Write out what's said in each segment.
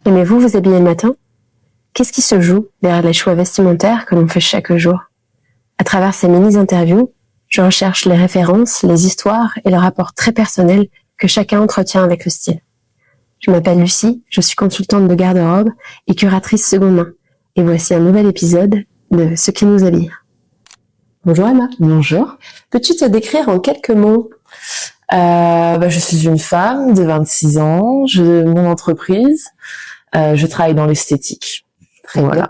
Aimez-vous vous habiller le matin? Qu'est-ce qui se joue derrière les choix vestimentaires que l'on fait chaque jour? À travers ces mini-interviews, je recherche les références, les histoires et le rapport très personnel que chacun entretient avec le style. Je m'appelle Lucie, je suis consultante de garde-robe et curatrice seconde main. Et voici un nouvel épisode de Ce qui nous habille. Bonjour Emma. Bonjour. Peux-tu te décrire en quelques mots? Je suis une femme de 26 ans, j'ai mon entreprise, je travaille dans l'esthétique. Très bien.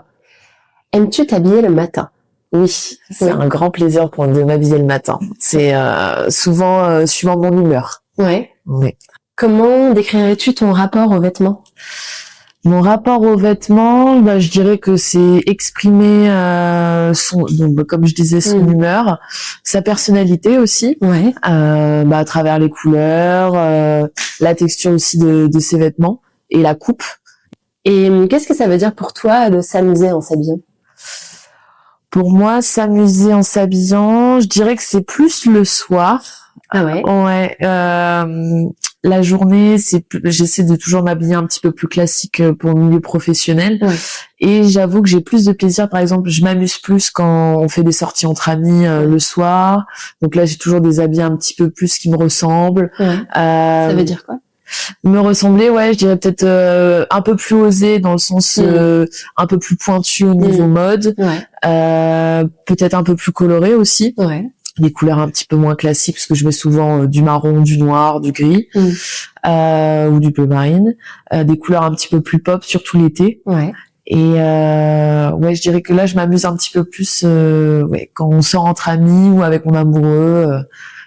Aimes-tu t'habiller le matin? Oui, c'est un grand plaisir de m'habiller le matin. C'est souvent suivant mon humeur. Ouais. Oui. Comment décrirais-tu ton rapport aux vêtements? Mon rapport aux vêtements, je dirais que c'est exprimer comme je disais, son humeur, sa personnalité aussi, à travers les couleurs, la texture aussi de ses vêtements et la coupe. Et qu'est-ce que ça veut dire pour toi de s'amuser en s'habillant? Pour moi, s'amuser en s'habillant, je dirais que c'est plus le soir. Ah ouais. Ouais. La journée, j'essaie de toujours m'habiller un petit peu plus classique pour le milieu professionnel. Ouais. Et j'avoue que j'ai plus de plaisir. Par exemple, je m'amuse plus quand on fait des sorties entre amis le soir. Donc là, j'ai toujours des habits un petit peu plus qui me ressemblent. Ouais. Ça veut dire quoi? Me ressembler, ouais, je dirais peut-être un peu plus osé dans le sens un peu plus pointu au niveau mode. Ouais. Peut-être un peu plus coloré aussi. Ouais. Des couleurs un petit peu moins classiques parce que je mets souvent du marron, du noir, du gris ou du bleu marine, des couleurs un petit peu plus pop surtout l'été. Ouais. Et je dirais que là je m'amuse un petit peu plus quand on sort entre amis ou avec mon amoureux,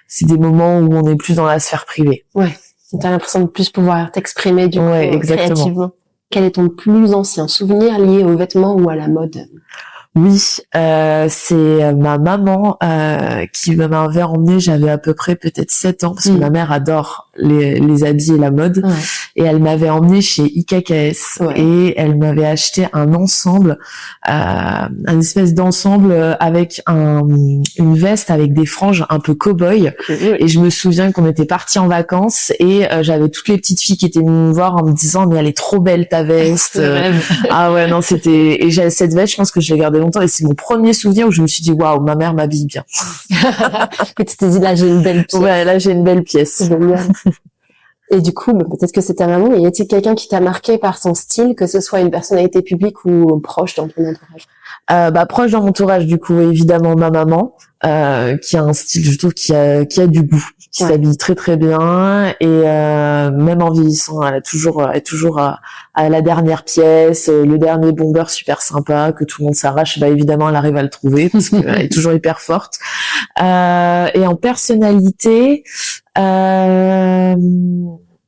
c'est des moments où on est plus dans la sphère privée. Ouais. T'as l'impression de plus pouvoir t'exprimer du coup exactement. Créativement. Quel est ton plus ancien souvenir lié aux vêtements ou à la mode? Oui, c'est ma maman qui m'avait emmenée, j'avais à peu près peut-être 7 ans, parce que ma mère adore les habits et la mode, et elle m'avait emmenée chez IKKS, et elle m'avait acheté un ensemble, un espèce d'ensemble avec une veste avec des franges un peu cow-boy, et je me souviens qu'on était partis en vacances, et j'avais toutes les petites filles qui étaient venues me voir en me disant mais elle est trop belle ta veste. Ah ouais, non, c'était, et j'ai cette veste, je pense que je l'ai gardée longtemps, et c'est mon premier souvenir où je me suis dit waouh, ma mère m'habille bien. Et tu t'es dit là j'ai une belle pièce. Ouais, là j'ai une belle pièce. Et du coup, peut-être que c'est ta maman, mais y a-t-il quelqu'un qui t'a marqué par son style, que ce soit une personnalité publique ou proche dans ton entourage? Proche dans mon entourage, du coup, évidemment ma maman, qui a un style, je trouve, qui a du goût, qui s'habille très très bien, et même en vieillissant, elle est toujours à la dernière pièce, le dernier bomber super sympa que tout le monde s'arrache. Évidemment, elle arrive à le trouver parce qu'elle est toujours hyper forte. Et en personnalité,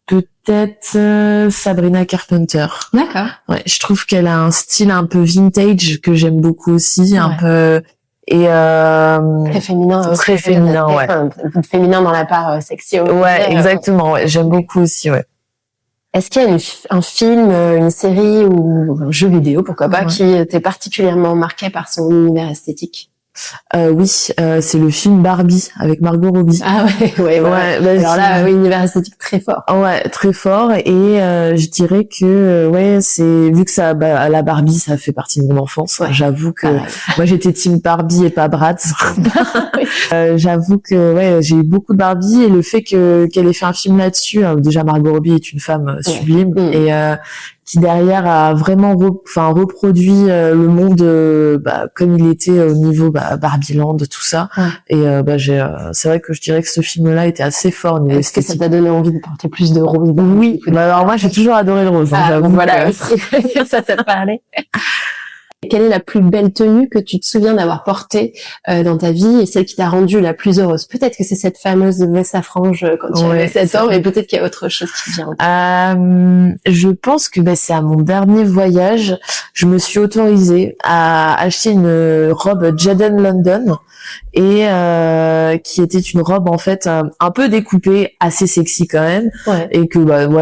peut-être Sabrina Carpenter. D'accord. Ouais, je trouve qu'elle a un style un peu vintage que j'aime beaucoup aussi, un peu, et très féminin. Très féminin, ouais. Un peu féminin dans la part sexy. Ouais, exactement. Ouais, j'aime beaucoup aussi, ouais. Est-ce qu'il y a un film, une série ou un jeu vidéo, pourquoi pas, qui t'est particulièrement marqué par son univers esthétique? Oui, c'est le film Barbie avec Margot Robbie. Ah ouais. Alors là, univers esthétique très fort. Ouais, très fort, et je dirais que c'est, vu que ça, la Barbie, ça fait partie de mon enfance. J'avoue que moi j'étais team Barbie et pas Bratz. J'avoue que j'ai eu beaucoup de Barbie, et le fait qu'elle ait fait un film là-dessus, déjà Margot Robbie est une femme sublime, et qui derrière a vraiment reproduit le monde comme il était au niveau Barbieland, tout ça. Et c'est vrai que je dirais que ce film-là était assez fort au niveau esthétique. Est-ce que ça t'a donné envie de porter plus de rose? Oui. Alors moi j'ai toujours adoré le rose. Voilà, ça t'a parlé. Quelle est la plus belle tenue que tu te souviens d'avoir portée dans ta vie, et celle qui t'a rendue la plus heureuse? Peut-être que c'est cette fameuse veste à franges quand tu avais 7 ans, mais peut-être qu'il y a autre chose qui vient. Je pense que c'est à mon dernier voyage, je me suis autorisée à acheter une robe Jaden London, et qui était une robe en fait un peu découpée, assez sexy quand même, et que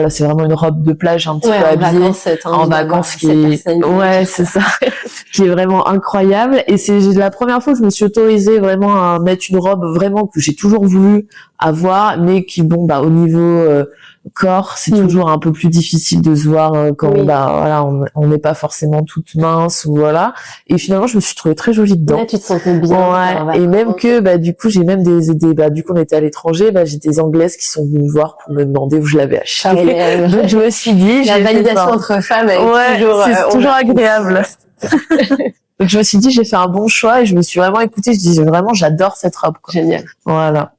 c'est vraiment une robe de plage un petit peu habillée en vacances qui est c'est ça qui est vraiment incroyable. Et c'est la première fois que je me suis autorisée vraiment à mettre une robe vraiment que j'ai toujours voulu avoir, mais qui au niveau corps, c'est toujours un peu plus difficile de se voir quand voilà, on n'est pas forcément toute mince ou voilà. Et finalement, je me suis trouvée très jolie dedans. Là, tu te sentais bien. Ouais. Et même que du coup, j'ai même du coup, on était à l'étranger, j'ai des Anglaises qui sont venues me voir pour me demander où je l'avais acheté. Donc je me suis dit, la validation entre femmes c'est toujours agréable. Donc je me suis dit, j'ai fait un bon choix et je me suis vraiment écoutée. Je disais vraiment, j'adore cette robe, quoi. Génial. Voilà.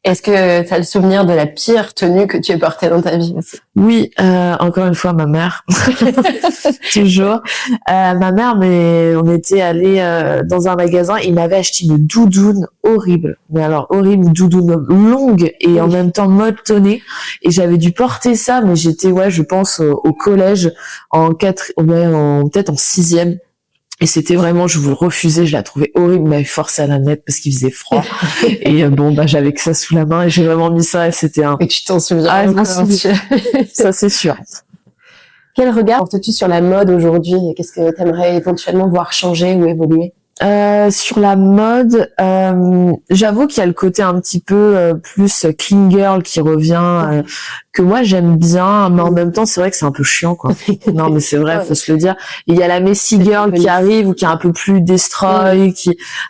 Est-ce que tu as le souvenir de la pire tenue que tu aies portée dans ta vie aussi? Oui, encore une fois, ma mère. Toujours. Ma mère, mais on était allé dans un magasin, il m'avait acheté une doudoune horrible. Mais alors horrible, une doudoune longue et en même temps molletonnée. Et j'avais dû porter ça, mais j'étais, je pense, au collège, peut-être en 6e. Et c'était vraiment, je vous refusais, je la trouvais horrible, m'avait forcé à la mettre parce qu'il faisait froid. Et j'avais que ça sous la main et j'ai vraiment mis ça et c'était un... Et tu t'en souviens? Ah, je m'en souviens. Ça, c'est sûr. Quel regard portes-tu sur la mode aujourd'hui? Qu'est-ce que tu aimerais éventuellement voir changer ou évoluer? Sur la mode, j'avoue qu'il y a le côté un petit peu plus clean girl qui revient, que moi j'aime bien, mais en même temps c'est vrai que c'est un peu chiant, quoi. Non mais c'est vrai, faut se le dire. Il y a la messy girl qui arrive ou qui est un peu plus destroy,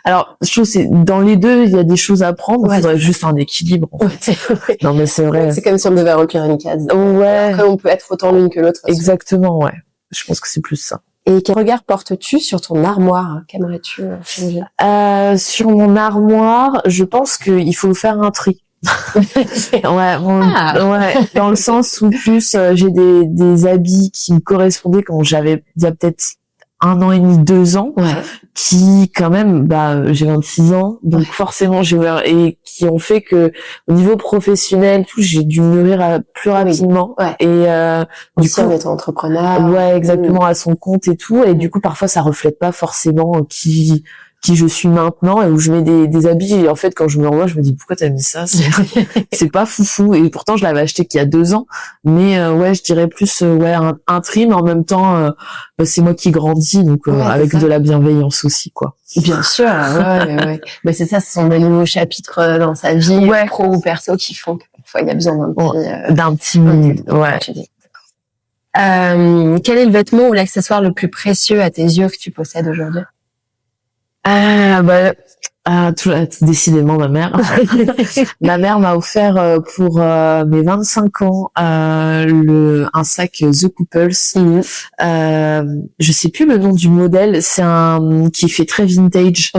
alors je trouve c'est dans les deux il y a des choses à prendre, il faudrait juste un équilibre. En fait. Non mais c'est vrai. C'est comme si on devait remplir une case. Après on peut être autant l'une que l'autre. Exactement, ouais. Je pense que c'est plus ça. Et quel regard portes-tu sur ton armoire? Qu'aimerais-tu changer? Sur mon armoire, je pense qu'il faut faire un tri. Dans le sens où plus j'ai des habits qui me correspondaient quand j'avais il y a peut-être 1 an et demi, 2 ans, qui quand même, j'ai 26 ans, donc forcément j'ai ouvert et qui ont fait que au niveau professionnel, j'ai dû mûrir plus rapidement et du coup en étant entrepreneur. Exactement, à son compte et tout, et du coup parfois ça reflète pas forcément qui je suis maintenant et où je mets des habits et en fait quand je me revois je me dis pourquoi t'as mis ça, c'est pas foufou et pourtant je l'avais acheté qu'il y a 2 ans, mais je dirais plus un tri, mais en même temps c'est moi qui grandis, donc avec de la bienveillance aussi, quoi. Bien sûr, mais c'est ça, ce sont des nouveaux chapitres dans sa vie, pro ou perso, qui font que parfois il y a besoin d'un petit quel est le vêtement ou l'accessoire le plus précieux à tes yeux que tu possèdes aujourd'hui? Décidément ma mère. Ma mère m'a offert pour mes 25 ans un sac The Couples. Je sais plus le nom du modèle, c'est un qui fait très vintage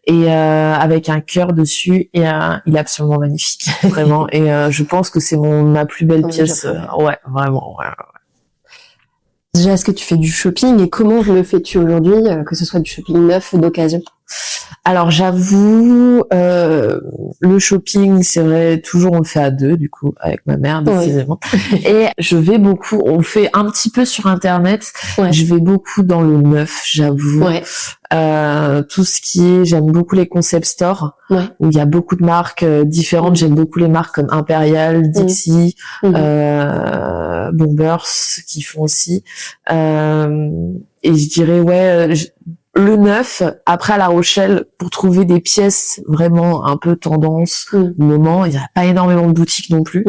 et avec un cœur dessus et il est absolument magnifique, vraiment, et je pense que c'est ma plus belle pièce. Vraiment. Déjà, est-ce que tu fais du shopping et comment le fais-tu aujourd'hui, que ce soit du shopping neuf ou d'occasion? Alors j'avoue, le shopping, c'est vrai, toujours on le fait à 2, du coup, avec ma mère, décidément. Et je vais beaucoup, on le fait un petit peu sur Internet, je vais beaucoup dans le neuf, j'avoue. Tout ce qui est, j'aime beaucoup les concept stores, où il y a beaucoup de marques différentes, j'aime beaucoup les marques comme Imperial, Dixie, Bombers, qui font aussi. Et je dirais, le neuf, après à La Rochelle, pour trouver des pièces vraiment un peu tendance, au moment, il y a pas énormément de boutiques non plus.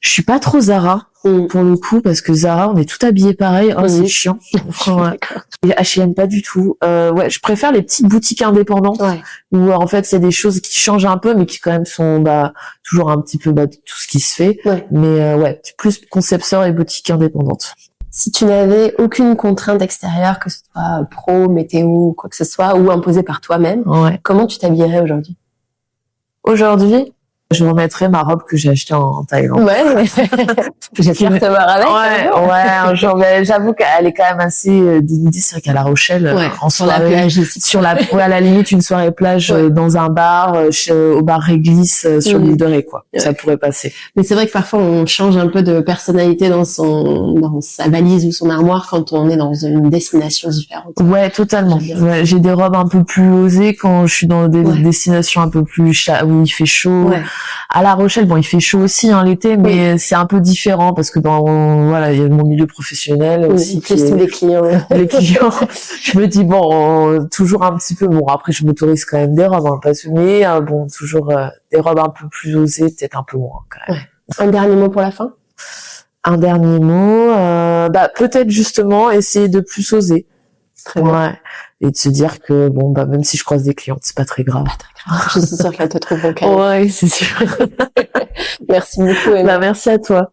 Je suis pas trop Zara, pour le coup, parce que Zara, on est tout habillé pareil, c'est chiant. Et H&M pas du tout. Je préfère les petites boutiques indépendantes, où en fait, il y a des choses qui changent un peu, mais qui quand même sont toujours un petit peu tout ce qui se fait. Mais plus concept store et boutiques indépendantes. Si tu n'avais aucune contrainte extérieure, que ce soit pro, météo, ou quoi que ce soit, ou imposée par toi-même, comment tu t'habillerais aujourd'hui? Aujourd'hui, je remettrais ma robe que j'ai achetée en Thaïlande. J'espère te voir avec. Un jour, mais j'avoue qu'elle est quand même assez dénudée, c'est vrai qu'à La Rochelle, en soirée, à la limite une soirée plage dans un bar, au bar Réglisse, sur l'île de Ré, quoi. Ça pourrait passer. Mais c'est vrai que parfois on change un peu de personnalité dans sa valise ou son armoire quand on est dans une destination différente. Ouais, totalement. J'ai des robes un peu plus osées quand je suis dans des destinations un peu plus où il fait chaud. À La Rochelle, il fait chaud aussi l'été, mais c'est un peu différent parce que il y a mon milieu professionnel aussi. Les clients. Les clients. Je me dis toujours un petit peu. Après je m'autorise quand même des robes, toujours des robes un peu plus osées, peut-être un peu moins quand même. Un dernier mot pour la fin? Un dernier mot, peut-être justement essayer de plus oser. Très bien. Et de se dire que bon, même si je croise des clientes, c'est pas très grave. Je suis sûre qu'elles te trouveront calme. Ouais, c'est sûr. Merci beaucoup, Emma. Merci à toi.